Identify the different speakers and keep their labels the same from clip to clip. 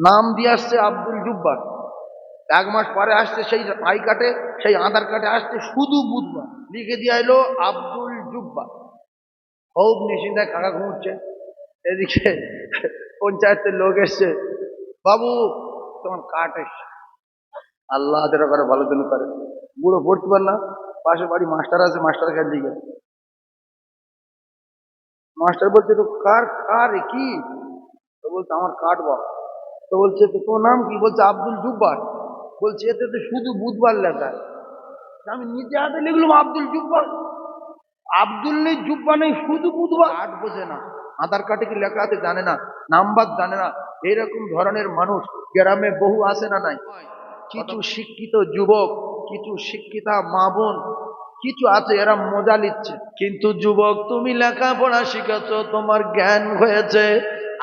Speaker 1: নাম দিয়ে আসছে আব্দুল জুব্বার, 1 মাস পরে আসছে সেই আই কার্ডে, সেই আধার কার্ডে আসছে শুধু বুধবার, লিখে দিয়ে এলো আব্দুল জুব্বার। খুব নিশ্চিন্তায় কাকা ঘুমুচ্ছে। এদিকে পঞ্চায়েতের লোক এসছে, বাবু তোমার কার্ড এসছে। আল্লাহ যেটা করে ভালো জন্য করে, বুড়ো পড়তে পার না, পাশে বাড়ি মাস্টার আছে, মাস্টার কাছে দিকে মাস্টার বলছে তো কার কার কি, তো বলছে আমার কার্ড বাবা। তো বলছে তো তোমার নাম কি, বলছে আব্দুল জুব্বার। বলছে এতে তো শুধু বুধবার লেখা আছে। আমি নিজে হাতে লিখলাম আব্দুল জুব্বার, আব্দুল নেই জুব্বা নেই, শুধু বুধবার। কার্ড বোঝে না, আধার কার্ডে কি লেখা আছে জানে না, নাম্বার জানে না। এরকম ধরনের মানুষ গ্রামে বহু আছে না নাই? কিছু শিক্ষিত যুবক, কিছু শিক্ষিতা মা বোন কিছু আছে, এরা মজা নিচ্ছে। কিন্তু যুবক, তুমি লেখাপড়া শিখেছো, তোমার জ্ঞান হয়েছে,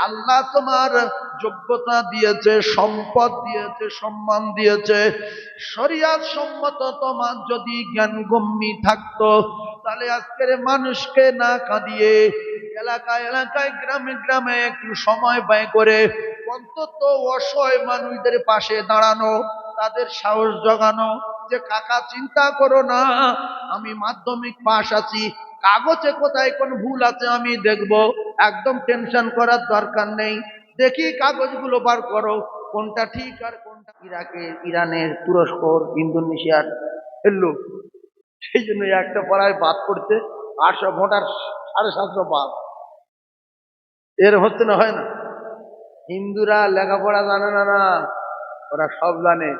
Speaker 1: আল্লাহ তোমার যোগ্যতা দিয়েছে, সম্পদ দিয়েছে, সম্মান দিয়েছে, শরিয়াত সম্মত তোমার যদি জ্ঞান গম্যি থাকতো, তাহলে আজকের মানুষকে না কাঁদিয়ে এলাকায় এলাকায় গ্রামে গ্রামে একটু সময় ব্যয় করে অন্তত অসহায় মানুষদের পাশে দাঁড়ানো, তাদের সাহস জগানো যে কাকা চিন্তা করো না, আমি মাধ্যমিক পাশ আছি, কাগজে কোথায় কোন ভুল আছে আমি দেখব, একদম টেনশন করার দরকার নেই, দেখি কাগজগুলো বার করো কোনটা ঠিক আর কোনটা। ইরাকের, ইরানের, তুরস্কর, ইন্দোনেশিয়ার ফেললো, সেই জন্য একটা পাড়ায় বাদ করতে 800 ভোটার 750 বাদ। এর হচ্ছে না, হয় না। হিন্দুরা লেখাপড়া জানে না, না ওরা সব জানে।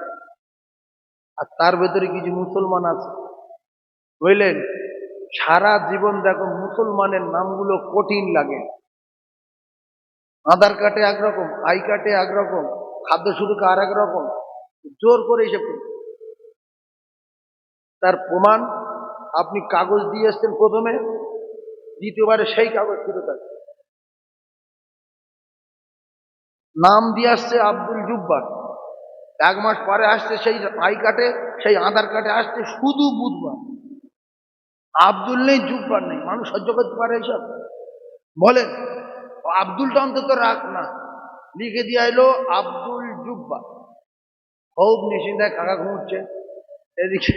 Speaker 1: আর তার ভেতরে কিছু মুসলমান আছে, বুঝলেন, সারা জীবন দেখো মুসলমানের নামগুলো কঠিন লাগে, আধার কার্ডে একরকম, আই কার্ডে একরকম, খাদ্য শুল্কে আর একরকম, জোর করে এসে তার প্রমাণ আপনি কাগজ দিয়ে এসছেন প্রথমে, দ্বিতীয়বারে সেই কাগজ ফেরত আসছে। নাম দিয়ে আসছে আব্দুল জুব্বার, 1 মাস পরে আসছে সেই আই কার্ডে, সেই আধার কার্ডে আসছে শুধু বুধবার, আব্দুল নেই জুব্বার নেই। মানুষ সহ্য করতে পারে এইসব? বলেন, আব্দুলটা অন্তত রাখ না, লিখে দিয়ে এলো আব্দুল জুব্বার। খুব নিশ্চিন্তায় কাকা ঘুমুচ্ছে। এদিকে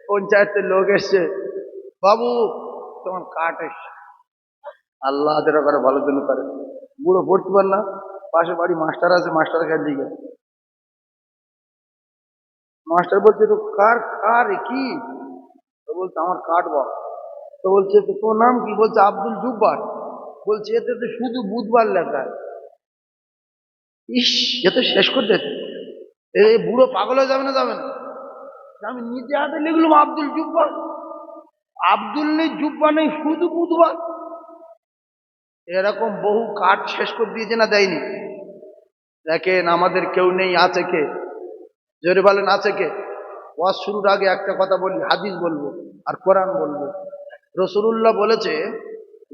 Speaker 1: পঞ্চায়েতের লোক এসছে, বাবু তোমার কার্ড এসছে। আল্লাহ যেটা করে ভালো জন্য করে, বুড়ো পড়তে পার না, পাশে বাড়ি মাস্টার আছে, মাস্টার কাছে দিকে মাস্টার বলছে তো কার কার কি, তো বলছে আমার কার্ড বাবা। তো বলছে তো তোমার নাম কি, বলছে আব্দুল জুব্বার। বলছে এতে তো শুধু বুধবার লেখা আছে। ইস, এ তো শেষ করে দিচ্ছে, এই বুড়ো পাগল হয়ে যাবে না, যাবে না। আমি নিজে হাতে লিখলাম আব্দুল জুব্বার, আব্দুল নেই জুব্বা নেই, শুধু বুধবার। এরকম বহু কার্ড শেষ করে দিয়েছে না, দেয়নি? দেখেন আমাদের কেউ নেই, আছে কে? জোরে বলেন, আছে কে? ওয়াজ শুরুর আগে একটা কথা বলি, হাদিস বলবো আর কোরআন বলবো। রসুলুল্লাহ বলেছে,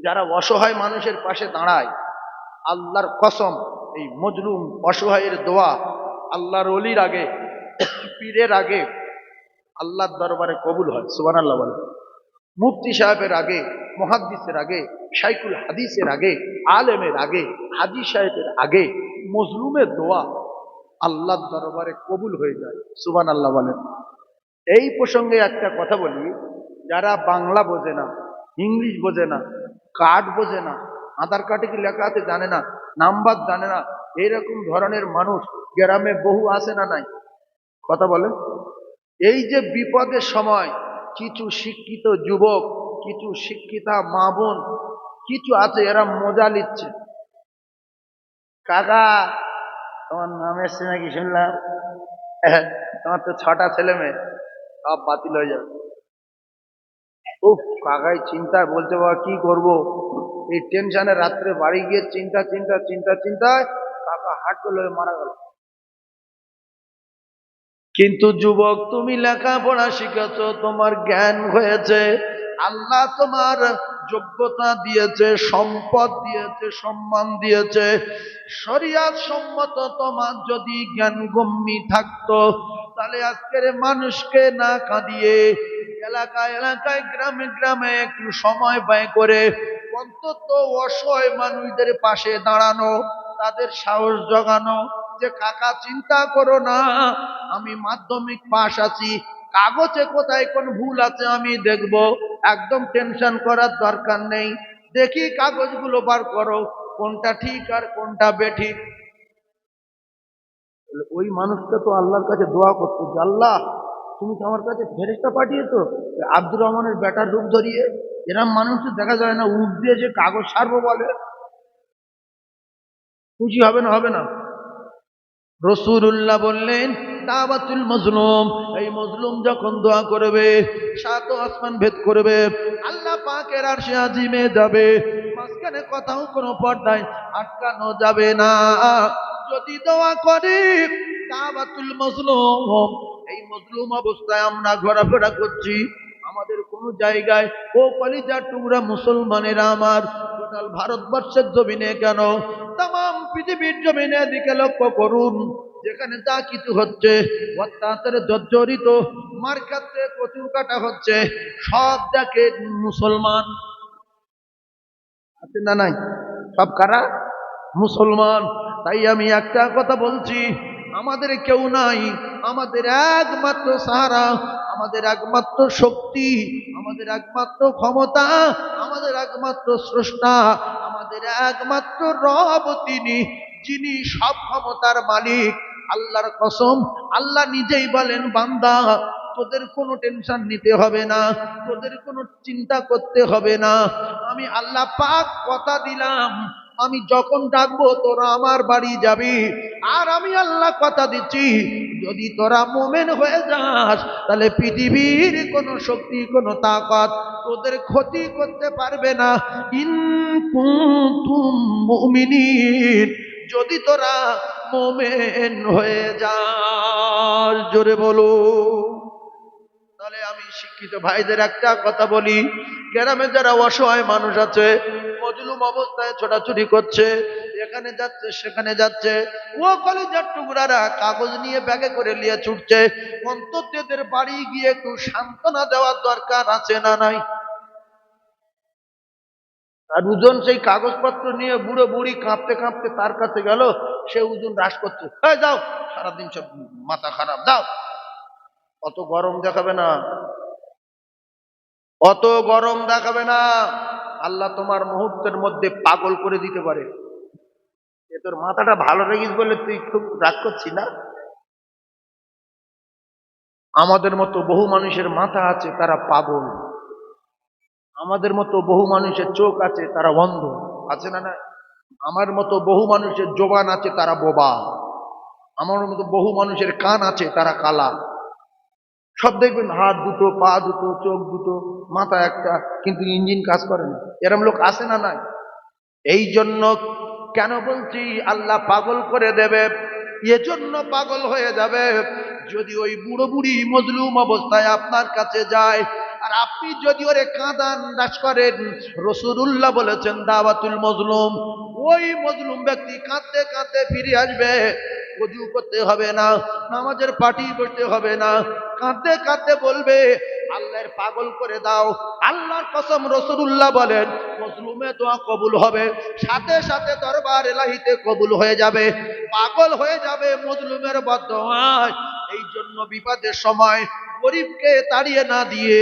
Speaker 1: যারা অসহায় মানুষের পাশে দাঁড়ায়, আল্লাহর কসম, এই মজলুম অসহায়ের দোয়া আল্লাহর ওলির আগে, পীরের আগে আল্লাহর দরবারে কবুল হয়। সুবহানাল্লাহ বলে। মুফতি সাহেবের আগে, মুহাদ্দিসের আগে, শাইখুল হাদিসের আগে, আলেমের আগে, হাজি সাহেবের আগে মজলুমের দোয়া আল্লাহর দরবারে কবুল হয়ে যায়। সুবহানাল্লাহ বলেন। এই প্রসঙ্গে একটা কথা বলি, যারা বাংলা বোঝে না, ইংলিশ বোঝে না, কার্ড বোঝে না, আধার কার্ডে কি লেখা আছে জানে না, নাম্বার জানে না, এইরকম ধরনের মানুষ গ্রামে বহু আছে না নাই? কথা বলে। এই যে বিপদের সময় কিছু শিক্ষিত যুবক, কিছু শিক্ষিতা মা বোন কিছু আছে, এরা মজা নিচ্ছে। কাকা তোমার নাম এসছে নাকি শুনলাম, তোমার তো 6টা ছেলে মেয়ে, সব বাতিল হয়ে যাবে। উফ, কাকাই চিন্তায় বলছে বাবা কি করব, এই টেনশনে রাত্রে বাড়ি গিয়ে চিন্তা চিন্তা চিন্তা চিন্তায় কাকা হাট করে মারা গেল। কিন্তু যুবক, তুমি লেখাপড়া শিখেছো, তোমার জ্ঞান হয়েছে, আল্লাহ তোমার যোগ্যতা দিয়েছে, সম্পদ দিয়েছে, সম্মান দিয়েছে, শরিয়াত সম্মত তোমার যদি জ্ঞান গম্যি থাকতো, তাহলে আজকের মানুষকে না কাঁদিয়ে এলাকায় এলাকায় গ্রামে গ্রামে একটু সময় ব্যয় করে অন্তত অসহায় মানুষদের পাশে দাঁড়ানো, তাদের সাহস জগানো যে কাকা চিন্তা করো না, আমি মাধ্যমিক পাশ আছি, কাগজে কোথায় কোন ভুল আছে আমি দেখব, একদম টেনশন করার দরকার নেই, দেখি কাগজগুলো বার করো কোনটা ঠিক আর কোনটা বেঠিক। ওই মানুষটা তো আল্লাহর কাছে দোয়া করতো যে আল্লাহ তুমি তো আমার কাছে ফেরেশতা পাঠিয়েছো আব্দুর রহমানের বেটার রূপ ধরিয়ে, এরম মানুষ তো দেখা যায় না, উঠ দিয়ে যে কাগজ সারবো বলে। খুশি হবে না? হবে না? রাসূলুল্লাহ বললেন দাওয়াতুল মাজলুম, এই মাজলুম যখন দোয়া করবে সাত আসমান ভেদ করবে, আল্লাহ পাকের আরশে আজিমে যাবে, মাঝখানে কোথাও কোনো পর্দায় আটকানো যাবে না। যদি দোয়া করে দাওয়াতুল মাজলুম, এই মাজলুম অবস্থায় আমরা ঘোরাফেরা করছি, আমাদের কোন জায়গায়, ও কলিজার টুকরা মুসলমানেরা আমার, টোটাল ভারতবর্ষের জমিনে কেন তাম পৃথিবীর জমিনে দিকে লক্ষ্য করুন, যেখানে যা কিছু হচ্ছে, অত্যাচারে জর্জরিত, মার খাচ্ছে, কচু কাটা হচ্ছে, সব দেখে মুসলমান আছে না নাই? সব কারা? মুসলমান। তাই আমি একটা কথা বলছি, আমাদের কেউ নাই, আমাদের একমাত্র সাহারা, আমাদের একমাত্র শক্তি, আমাদের একমাত্র ক্ষমতা, আমাদের একমাত্র স্রষ্টা, আমাদের একমাত্র রব তিনি, যিনি সব ক্ষমতার মালিক। আল্লাহর কসম, আল্লাহ নিজেই বলেন বান্দা তোদের কোনো টেনশন নিতে হবে না, তোদের কোনো চিন্তা করতে হবে না, আমি আল্লাহ পাক কথা দিলাম আমি যখন ডাকবো তোরা আমার বাড়ি যাবি, আর আমি আল্লাহ কথা দিচ্ছি যদি তোরা মোমেন হয়ে যাস তাহলে পৃথিবীর কোনো শক্তি কোনো তাকত তোদের ক্ষতি করতে পারবে না। ইন কুনতুম মুমিনিন, যদি তোরা মোমেন হয়ে যাস, জোরে বলো। তাহলে আমি শিক্ষিত ভাইদের একটা কথা বলি, গ্রামে যারা অসহায় মানুষ আছে, মজলুম অবস্থায় ছোটাছুটি করছে, এখানে যাচ্ছে সেখানে যাচ্ছে, ও কলেজের টুকরারা কাগজ নিয়ে ব্যাগে করে নিয়ে ছুটছে, অন্তত এদের বাড়ি গিয়ে একটু সান্ত্বনা দেওয়ার দরকার আছে না নাই? আর উজন সেই কাগজপত্র নিয়ে বুড়ো বুড়ি কাঁপতে কাঁপতে তার কাছে গেল, সে উজন হ্রাস করছে, এই যাও, সারাদিন সব মাথা খারাপ, যাও। অত গরম দেখাবে না, অত গরম দেখাবে না, আল্লাহ তোমার মুহূর্তের মধ্যে পাগল করে দিতে পারে। এ তোর মাথাটা ভালো রেগিস বলে তুই খুব রাগ করছিস না? আমাদের মতো বহু মানুষের মাথা আছে তারা পাগল, আমাদের মতো বহু মানুষের চোখ আছে তারা অন্ধ, আছে না না? আমার মতো বহু মানুষের জবান আছে তারা বোবা, আমার মতো বহু মানুষের কান আছে তারা কালা, সব দেখবেন হাত দুটো, পা দুটো, চোখ দুটো, মাথা একটা, কিন্তু ইঞ্জিন কাজ করে না। এরম লোক আসে না নাই? এই জন্য কেন বলছি আল্লাহ পাগল করে দেবে, এজন্য পাগল হয়ে যাবে যদি ওই বুড়ো বুড়ি মজলুম অবস্থায় আপনার কাছে যায়, আর আপনি যদি ওরে কাঁদান দাস করেন। রাসূলুল্লাহ বলেছেন দাওয়াতুল মজলুম, ওই মজলুম ব্যক্তি কাঁদতে কাঁদতে ফিরে আসবে, ওযু করতে হবে না, নামাজের পাটি করতে হবে না, কাঁদতে কাঁদতে বলবে আল্লাহর পাগল করে দাও। আল্লাহর কসম, রাসূলুল্লাহ বলেন মজলুমের দোয়া কবুল হবে, সাথে সাথে দরবার ইলাহিতে কবুল হয়ে যাবে, পাগল হয়ে যাবে মজলুমের বদদোয়ায়। এই জন্য বিপদের সময় গরিবকে তাড়িয়ে না দিয়ে,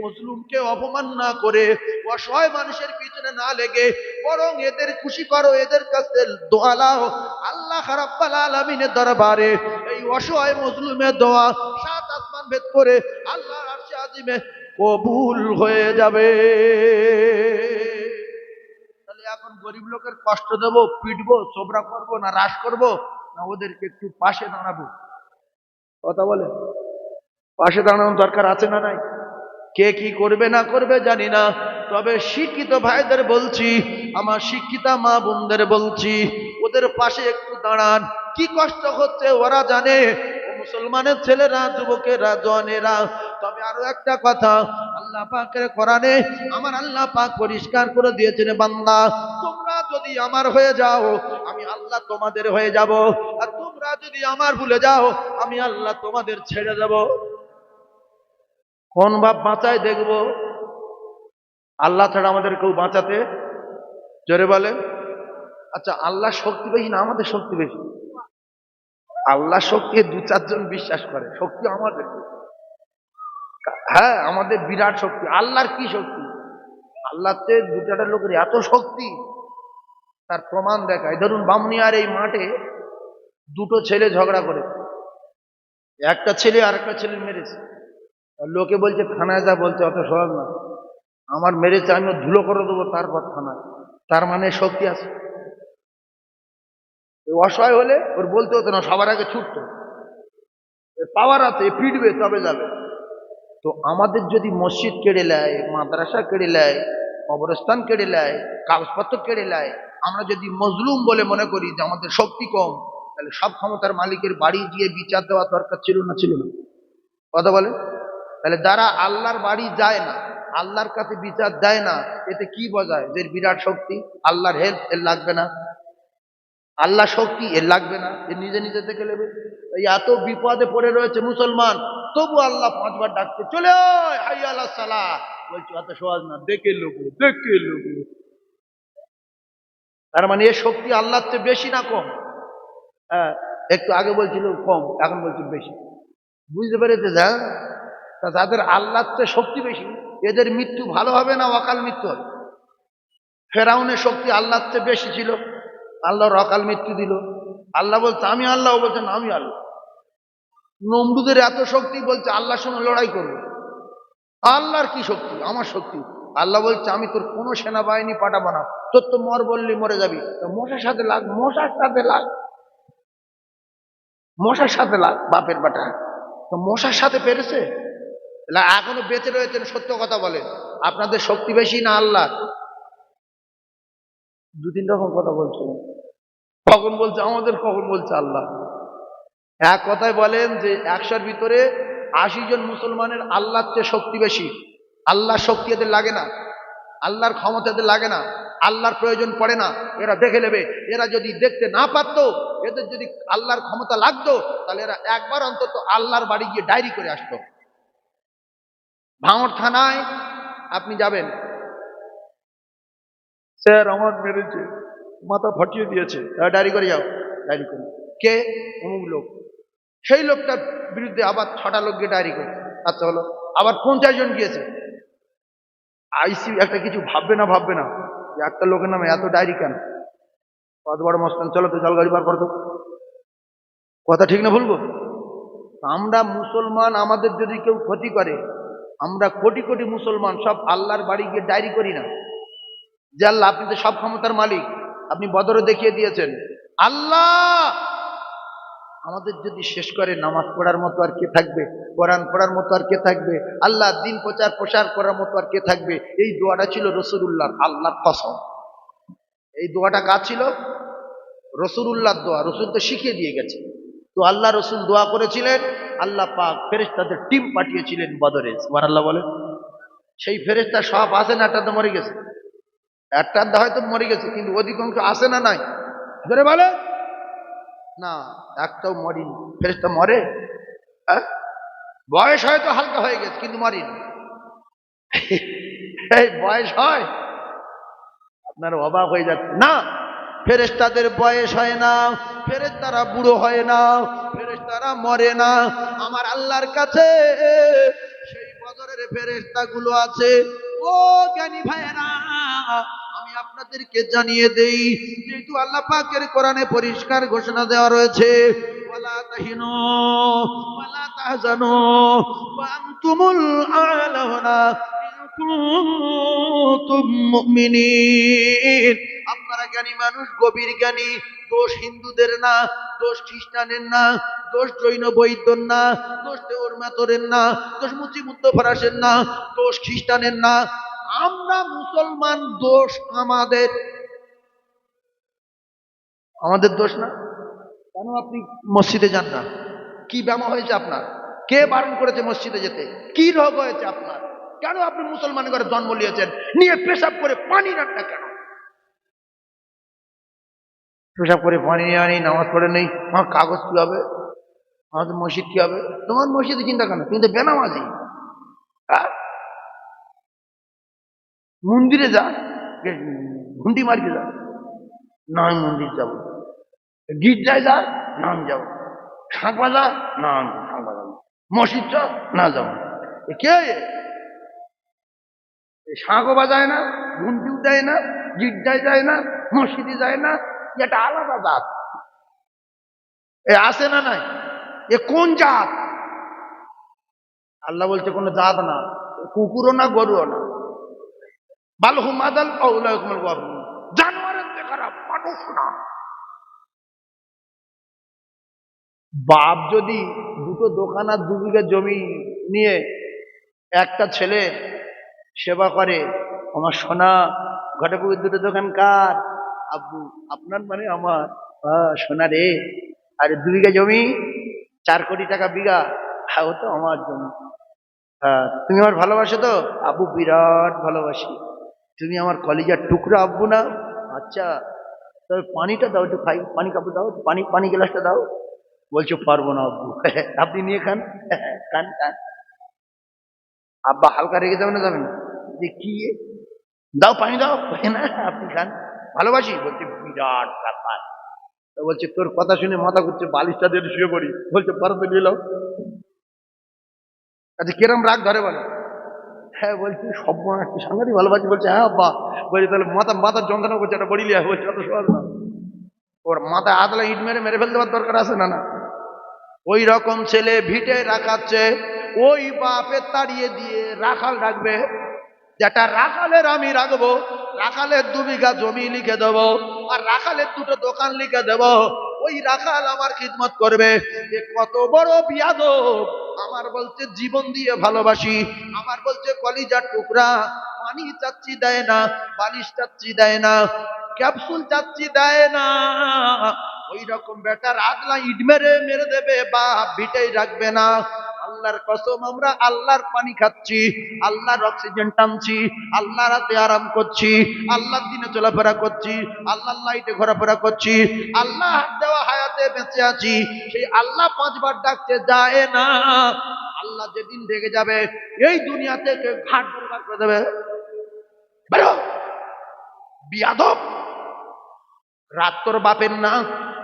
Speaker 1: মজলুমকে অপমান না করে, অসহায় মানুষের পিছনে না লেগে, বরং এদের খুশি করো, এদের কাছে দোয়া লাও, আল্লাহ রাব্বুল আলামিনের দরবারে এই অসহায় মজলুমের দোয়া সাত আসমান ভেদ করে আল্লাহর আরশে আজিমে কবুল হয়ে যাবে। তাহলে এখন গরিব লোকের কষ্ট দেবো, পিটবো, চোবরা করবো, না হ্রাস করবো, না ওদেরকে একটু পাশে দাঁড়াবো? কথা বলে, পাশে দাঁড়ানোর দরকার আছে না নাই? কে কি করবে না করবে জানি না, তবে শিক্ষিত ভাইদের বলছি, আমার শিক্ষিতা মা বোনদের বলছি, ওদের পাশে একটু দাঁড়ান। কি কষ্ট হচ্ছে ওরা জানে, ও মুসলমানের ছেলেরা, যুবকেরা, জওয়ানেরা। তবে আরো একটা কথা, আল্লাহ পাকের কোরআনে আমার আল্লাহ পাক পরিষ্কার করে দিয়েছেন, বান্দা তোমরা যদি আমার হয়ে যাও আমি আল্লাহ তোমাদের হয়ে যাব, আর তোমরা যদি আমার ভুলে যাও আমি আল্লাহ তোমাদের ছেড়ে যাব। কোন বাপ বাঁচায় দেখবো? আল্লাহ ছাড়া আমাদের কেউ বাঁচাতে, জোরে বলেন। আচ্ছা, আল্লাহ শক্তি বেশি না আমাদের শক্তি বেশি? আল্লাহ শক্তি দু চারজন বিশ্বাস করে, শক্তি আমাদের। হ্যাঁ, আমাদের বিরাট শক্তি। আল্লাহর কি শক্তি? আল্লাহতে দু চারটা লোকের এত শক্তি, তার প্রমাণ দেখায়। ধরুন বামুনিয়ার এই মাঠে দুটো ছেলে ঝগড়া করে, একটা ছেলে আর একটা ছেলে মেরেছে। আর লোকে বলছে থানায় যা, বলছে অত সহজ না, আমার মেরেছে আমি ওর ধুলো করে দেবো তারপর থানায়। তার মানে শক্তি আছে। অসহায় হলে ওর বলতে হতো না, সবার আগে ছুটতো, পাওয়ার আছে, পিটবে তবে যাবে। তো আমাদের যদি মসজিদ কেড়ে নেয়, মাদ্রাসা কেড়ে নেয়, কবরস্থান কেড়ে নেয়, কাগজপত্র কেড়ে নেয়, আমরা যদি মজলুম বলে মনে করি যে আমাদের শক্তি কম, তাহলে সব ক্ষমতার মালিকের বাড়ি গিয়ে বিচার দেওয়া দরকার ছিল না? ছিল না? কথা বলে। তাহলে যারা আল্লাহর বাড়ি যায় না, আল্লাহর কাছে বিচার দেয় না, এতে কি বোঝায়? যে বিরাট শক্তি, আল্লাহর হেল্প এর লাগবে না, আল্লাহ শক্তি এর লাগবে না, এ নিজে নিজে থেকে নেবে। এই এত বিপদে পড়ে রয়েছে মুসলমান, তবু আল্লাহ 5 বার ডাকতে, চলে আয় হাইয়া আলাস সালাহ, বলছি অত সহজ না, দেখে লোক, দেখে লোক। তার মানে এর শক্তি আল্লাহর চেয়ে বেশি না কম? হ্যাঁ, একটু আগে বলছিল কম, এখন বলছি বেশি। বুঝতে পেরেছে? যা তা যাদের আল্লাহর চেয়ে শক্তি বেশি, এদের মৃত্যু ভালো হবে না অকাল মৃত্যু হবে? ফেরাউনের শক্তি আল্লাহর চেয়ে বেশি ছিল, আল্লাহর অকাল মৃত্যু দিল। আল্লাহ বলছে আমি আল্লাহ, ও বলছেন আমি আল্লাহ। নমরুদের এত শক্তি, বলছে আল্লাহর সঙ্গে লড়াই করবে। আল্লাহর কি শক্তি? আমার শক্তি। আল্লাহ বলছে আমি তোর কোনো সেনাবাহিনী পাঠাবো না, তোর তো মর বললি মরে যাবি, মশার সাথে লাগ, মশার সাথে লাগ, মশার সাথে লাগ বাপের বাটা। তো মশার সাথে পেরেছে? এখনো বেঁচে রয়েছেন, সত্য কথা বলেন, আপনাদের শক্তি বেশি না আল্লাহ? দু তিন রকম কথা বলছে, কখন বলছে আমাদের, কখন বলছে আল্লাহ। এক কথায় বলেন যে 100-র ভিতরে 80 জন মুসলমানের আল্লাহর চেয়ে শক্তি বেশি। আল্লাহর শক্তি এদের লাগে না, আল্লাহর ক্ষমতা এদের লাগে না, আল্লাহর প্রয়োজন পড়ে না, এরা দেখে নেবে। এরা যদি দেখতে না পারতো, এদের যদি আল্লাহর ক্ষমতা লাগতো, তাহলে এরা একবার অন্তত আল্লাহর বাড়ি গিয়ে ডায়েরি করে আসতো। ভাঙড় থানায় আপনি যাবেন, স্যার আমার মেরেছে, মাথা ফাটিয়ে দিয়েছে, ডায়েরি করে যাও, ডায়েরি করে। কে? অমুক লোক। সেই লোকটার বিরুদ্ধে আবার 6টা লোক গিয়ে ডায়েরি করে। আচ্ছা হলো, আবার 50 জন গিয়েছে। আইসি একটা কিছু ভাববে না, ভাববে না যে একটা লোকের নামে এত ডায়েরি কেন? কত বড় মস্তান, চলো তো জল গাড়ি বার করতো। কথা ঠিক না ভুলবো? আমরা মুসলমান, আমাদের যদি কেউ ক্ষতি করে, আমরা কোটি কোটি মুসলমান সব আল্লাহর বাড়ি গিয়ে ডায়েরি করি না যে আল্লাহ আপনি তো সব ক্ষমতার মালিক, আপনি বদরে দেখিয়ে দিয়েছেন, আল্লাহ আমাদের যদি শেষ করে, নামাজ পড়ার মতো আর কে থাকবে? কোরআন পড়ার মতো আর কে থাকবে? আল্লাহ দিন প্রচার করার মতো আর কে থাকবে? এই দোয়াটা ছিল রাসূলুল্লাহ, আল্লাহর কসম। এই দোয়াটা কার ছিল? রাসূলুল্লাহর দোয়া, রাসূল তো শিখিয়ে দিয়ে গেছে। তো আল্লাহ রাসূল দোয়া করেছিলেন, আল্লাহ পাক ফেরেশতাদের টিম পাঠিয়েছিলেন বদরে। সুবহানাল্লাহ বলে। সেই ফেরেশতা সব আছে না? একটা তো মরে গেছে, একটা হয়তো মরে গেছে, কিন্তু অধিকাংশ আসে না নাই? ধরে বলে না, একটাও মরেনি। ফেরেশতা মরে? বয়স হয়তো হালকা হয়ে গেছে, কিন্তু মরেনি। এই বয়স হয়? আপনার অবাক হয়ে যাচ্ছে না, ফেরেশতাদের বয়স হয় না, ফেরেশতারা বুড়ো হয় না, ফেরেশতারা মরে না। আমার আল্লাহর কাছে সেই বদরের ফেরেশতাগুলো আছে। ও জ্ঞানী ভাইয়েরা, আমি আপনাদেরকে জানিয়ে দেই, যেহেতু আল্লাহ পাকের কোরআনে পরিষ্কার ঘোষণা দেওয়া রয়েছে, ওয়ালা তাহিনু ওয়ালা তাহজানু ওয়া আনতুমুল আ'লাউনা কুনতুম মুমিনিন। আপনারা জ্ঞানী মানুষ, গভীর জ্ঞানী। দোষ হিন্দুদের না, দোষ খ্রিস্টানের না, দোষ জৈন বৈদ্যর না, দোষ দেওর মাতরের না, দোষ মুজিবুদ্দ ফরাসের না, দোষ খ্রিস্টানের না, আমরা মুসলমান, দোষ আমাদের। আমাদের দোষ না? কেন আপনি মসজিদে যান না? কি ব্যামো হয়েছে আপনার? কে বারণ করেছে মসজিদে যেতে? কি রোগ হয়েছে আপনার? কেন আপনি মুসলমান ঘরে জন্ম নিয়েছেন, নিয়ে পেশাব করে পানি নেন না কেন? পেশাব করে পানি নিয়ে আনি, নামাজ পড়ে নেই, আমার কাগজ কি হবে, আমাদের মসজিদ কি হবে? তোমার মসজিদে চিন্তা কেন? তুমি তো বেনামাজি। মন্দিরে যা, ঘুন্টি মারিয়ে যা, না আমি মন্দির যাবো। গির্জায় যা, না আমি যাবো। শাঁখ বাজা, না শাঁখ বাজা না। মসজিদ চ, না যাও। কে শাঁখও বাজায় না, ঘুমটিও দেয় না, গির্জায় যায় না, মসজিদে যায় না, এটা আলাদা জাত। এ আছে না নাই? এ কোন জাত? আল্লাহ বলছে কোন জাত না, কুকুরও না, গরুও না। বালহুম আদাল আউলাকুমুল গাফিলুন, জানোয়ারের চেয়ে খারাপ, মানুষ না। বাপ যদি দুটো দোকান আর 2 বিঘা জমি নিয়ে একটা ছেলে সেবা করে, আমার সোনা ঘটে পুকুর 2টো দোকান কার? আব্বু। আপনার মানে আমার? সোনা রে। আরে 2 বিঘা জমি, 4 কোটি টাকা বিঘা, হ্যাঁ ও তো আমার জমি। হ্যাঁ, তুমি আমার ভালোবাসো তো? আব্বু বিরাট ভালোবাসি। তুমি আমার কলিজার টুকরা আব্বু না? আচ্ছা, তবে পানিটা দাও, একটু খাই, পানি কাপড় দাও, পানি পানি গ্লাসটা দাও। বলছো পারবো না আব্বু। আপনি নিয়ে খান, খান খান। আব্বা হালকা রেগে যাবে না, যাবে না? যে কি দাও, পানি দাও, না আপনি খান, ভালোবাসি। বলছে বিরাট ব্যাপার। তো বলছে তোর কথা শুনে মাথা ঘুরছে, বালিশটা দিয়ে শুয়ে পড়ি। বলছে পারো তো নিয়ে নাও। আচ্ছা কিরম রাগ ধরে বলো? হ্যাঁ বলছি সব সাংঘাতিক ভালোবাসি। বলছে হ্যাঁ আব্বা। বলছি তাহলে মাথার যন্ত্রণা করছে, একটা বড়ি লিয়া। বলছে অত সহজ না, ওর মাথায় আদলা ইট মেরে মেরে ফেলতে দেওয়ার দরকার আছে না? না, ওই রকম ছেলে ভিটে রাখাচ্ছে, ওই বাপের তাড়িয়ে দিয়ে রাখাল রাখবে। যেটা রাখালের আমি রাখবো, রাখালের 2 বিঘা জমি লিখে দেবো, আর রাখালের 2টো দোকান লিখে দেবো। ওই রাখাল আমার খিদমত করবে। এ কত বড় বিয়াদব! আমার বলছে জীবন দিয়ে ভালোবাসি, আমার বলছে কলিজার টুকরা। পানি চাচ্ছি দেয় না, বালিশ চাচ্ছি দেয় না, ক্যাপসুল চাচ্ছি দেয় না। ওই রকম বেটার আগলা ইট মেরে মেরে দেবে, বাপ ভিটেই রাখবে না। আল্লাহর কসম, আমরা আল্লাহর পানি খাচ্ছি, আল্লাহর অক্সিজেন টানছি, আল্লাহ রাতে আরাম করছি, আল্লাহর দিনে চলাফেরা করছি, আল্লাহর লাইটে ঘোরাফেরা করছি, আল্লাহ দেওয়া হায়াতে বেঁচে আছি। সেই আল্লাহ 5 বার ডাকতে যায় না। আল্লাহ যেদিন রেগে যাবে, এই দুনিয়া থেকে ঘাট বরবাদ করে দেবে। বেরো বিয়াদব! রাত তোর বাপের না।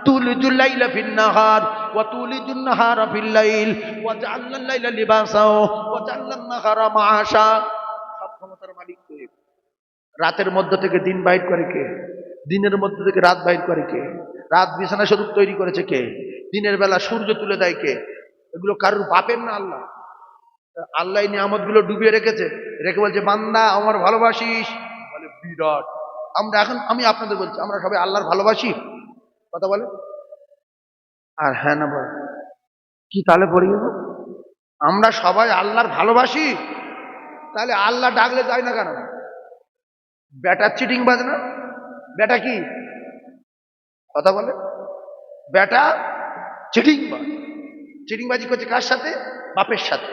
Speaker 1: তুলিজুল লাইলা ফিন নাহার ওয়া তুলিজুন নাহারা ফিল লাইল ওয়া জাআলনাল লাইলা লিবাসা ওয়া জাআলনান নাহারা মাআশা। সব ক্ষমতার মালিক কে? রাতের মধ্য থেকে দিন বাইর করে কে? দিনের মধ্য থেকে রাত বাইর করে কে? রাত বিছানা স্বরূপ তৈরি করেছে কে? দিনের বেলা সূর্য তুলে দেয় কে? এগুলো কারুর বাপের না আল্লাহ? আল্লাহ এই নিয়ামতগুলো ডুবিয়ে রেখেছে, রেখে বলছে বান্দা আমার ভালোবাসিস। বলে বিরাট। আমরা এখন, আমি আপনাদের বলছি, আমরা সবাই আল্লাহর ভালোবাসি? কথা বলে আর হ্যাঁ না বল, কি তাহলে পড়ে গেল? আমরা সবাই আল্লাহর ভালোবাসি, তাহলে আল্লাহ ডাকলে যায় না কেন? বেটার চিটিং বাজ না? বেটা কি কথা বলে? বেটা চিটিং বাজ। চিটিংবাজি করছে কার সাথে? বাপের সাথে।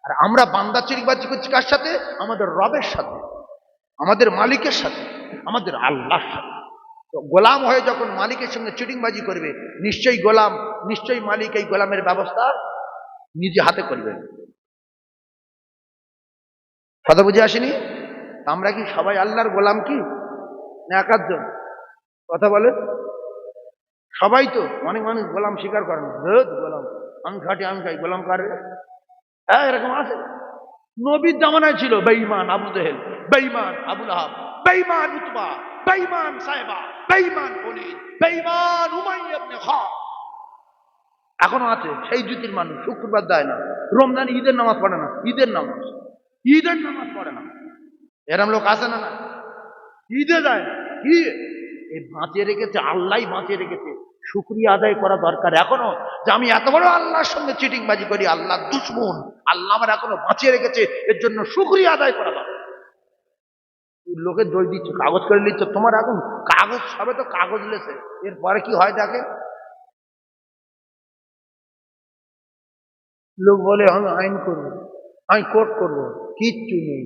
Speaker 1: আর আমরা বান্দা চিটিংবাজি করছি কার সাথে? আমাদের রবের সাথে, আমাদের মালিকের সাথে, আমাদের আল্লাহর সাথে। তো গোলাম হয়ে যখন মালিকের সঙ্গে চিটিংবাজি করবে, নিশ্চয়ই গোলাম, নিশ্চয়ই মালিক এই গোলামের ব্যবস্থা নিজে হাতে করবে। কথা বুঝে আসেনি? আমরা কি সবাই আল্লাহর গোলাম কি না একাধজন? কথা বলে সবাই তো। অনেক মানুষ গোলাম স্বীকার করে না, গোলাম আমি খাটি, আমি খাই, গোলাম কারে? হ্যাঁ এরকম আছে। নবীর জামানায় ছিল বেঈমান আবু জেহেল, বেঈমান আবুল আহাব, বেঈমান উতবা, বেঈমান সাইবা, বেঈমান ওলীদ, বেঈমান উমাইয়া ইবনে খালদ। এখনো আছে সেই জুতির মানুষ। শুক্রবার দেয় না, রমজান ঈদের নামাজ পড়ে না, ঈদের নামাজ পড়ে না। এরম লোক আছে না? না, ঈদে যায় না। কি এই বাঁচিয়ে রেখেছে, আল্লাহ বাঁচিয়ে রেখেছে। শুকরিয়া আদায় করা দরকার এখনো, যে আমি এত বড় আল্লাহর সঙ্গে চিটিংবাজি করি, আল্লাহ দুশমন, আল্লাহ আমার এখনো বাঁচিয়ে রেখেছে, এর জন্য শুকরিয়া আদায় করা দরকার। লোকের দোষ দিচ্ছ, কাগজ করে নিচ্ছ, তোমার এখন কাগজ সবে তো কাগজ লেছে, এরপরে কি হয় দেখে। লোক বলে আমি আইন করবো, আমি কোর্ট করবো, কিচ্ছু নেই।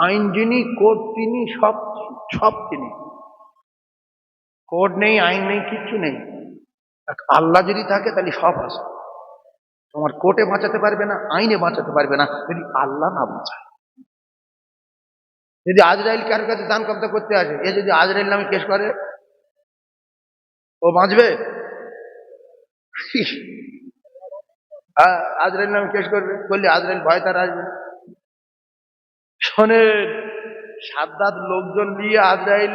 Speaker 1: আইন যিনি, কোর্ট তিনি, সব সব তিনি। কোর্ট নেই, আইন নেই, কিচ্ছু নেই। আল্লাহ যদি থাকে তাহলে সব আছে। তোমার কোর্টে বাঁচাতে পারবে না, আইনে বাঁচাতে পারবে না যদি আল্লাহ না বাঁচায়। যদি আজরাইল কার কাছে দান কবজা করতে আসে, এ যদি আজরাইল নামে কেস করে, ও বাঁচবে? আজরাইল নামে কেস করবে, বললি আজরাইল ভয় তার আসবে। শোনেন, সাদ্দাত লোকজন নিয়ে আজরাইল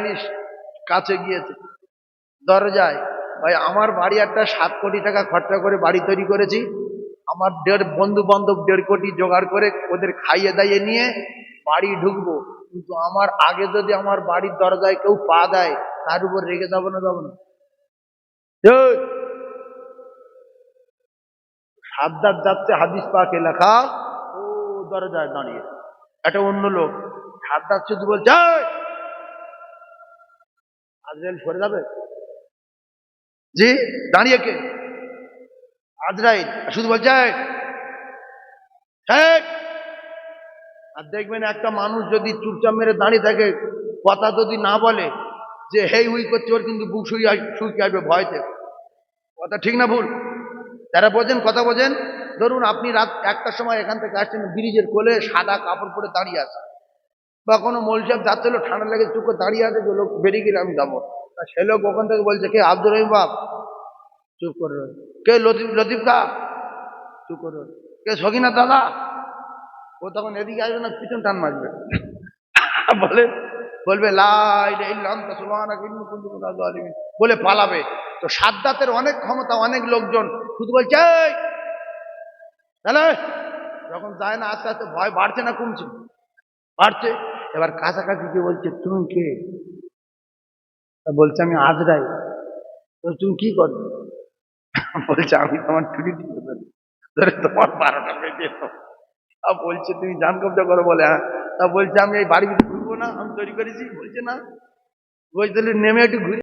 Speaker 1: কাছে গিয়েছে দরজায়, ভাই আমার বাড়ি একটা 7 কোটি টাকা খরচা করে বাড়ি তৈরি করেছি, আমার বন্ধু বান্ধব 1.5 কোটি জোগাড় করে ওদের খাইয়ে দাইয়ে নিয়ে বাড়ি ঢুকবো, কিন্তু আমার আগে যদি আমার বাড়ির দরজায় কেউ পা দেয় তার উপর রেগে যাবো না যাবো না? এই, সাদ্দাত যাচ্ছে, হাদিস পাকে লেখা, ও দরজায় দাঁড়িয়ে একটা অন্য লোক, সাদ্দাত শুধু বলছে এই, আজরাইল সরে যাবে। জি, দাঁড়িয়ে কে? আজরাইল শুধু বলছে এই, এই। আর দেখবেন একটা মানুষ যদি চুপচাপ মেরে দাঁড়িয়ে থাকে, কথা যদি না বলে যে হেই হুই করছে, ওর কিন্তু বুক শুকিয়ে আসবে ভয়তে। কথা ঠিক না ভুল? যারা বোঝেন কথা বোঝেন। ধরুন আপনি রাত 1টার সময় এখান থেকে আসছেন, ব্রিজের কোলে সাদা কাপড় পরে দাঁড়িয়ে আছে, বা কোনো মৌল সাহেব যাচ্ছিল, ঠান্ডা লেগে চুপ করে দাঁড়িয়ে আছে, যে লোক বেরিয়ে গেলে আমি যাবো, তা সে লোক ওখান থেকে বলছে কে? আব্দুর রহিম বাপ, চুপ করে রয়েছে। কে? লতিফ, লতিফ কা, চুপ করে রয়েছে। কে? সকিনা দাদা। ও তখন এদিকে আসবে না, পিছন টান মারবে, বলে বলবে লা ইলাহা ইল্লা আনতা সুবহানাকা ইন্নী কুনতু মিনাজ জালিমিন, বলে পালাবে। তো সাদ্দাতের অনেক ক্ষমতা, অনেক লোকজন, শুধু বলছে এই, তাহলে যখন যায় না, আস্তে আস্তে ভয় বাড়ছে না কমছে? বাড়ছে। এবার কাছাকাছি গিয়ে বলছে তুমি কে? তা বলছে আমি আজরাইল। তো তুমি কি করবে? বলছে আমি তোমার ছুটি দিতে পারি, ধরে তোমার 12টা বেজে এলো। তা বলছে তুমি জান কবজা করো, বলে হ্যাঁ। তা বলছে আমি এই বাড়ির ভিতরে ঘুরবো না, আমি তৈরি করেছি, বলছে না। বলছে নেমে একটু ঘুরে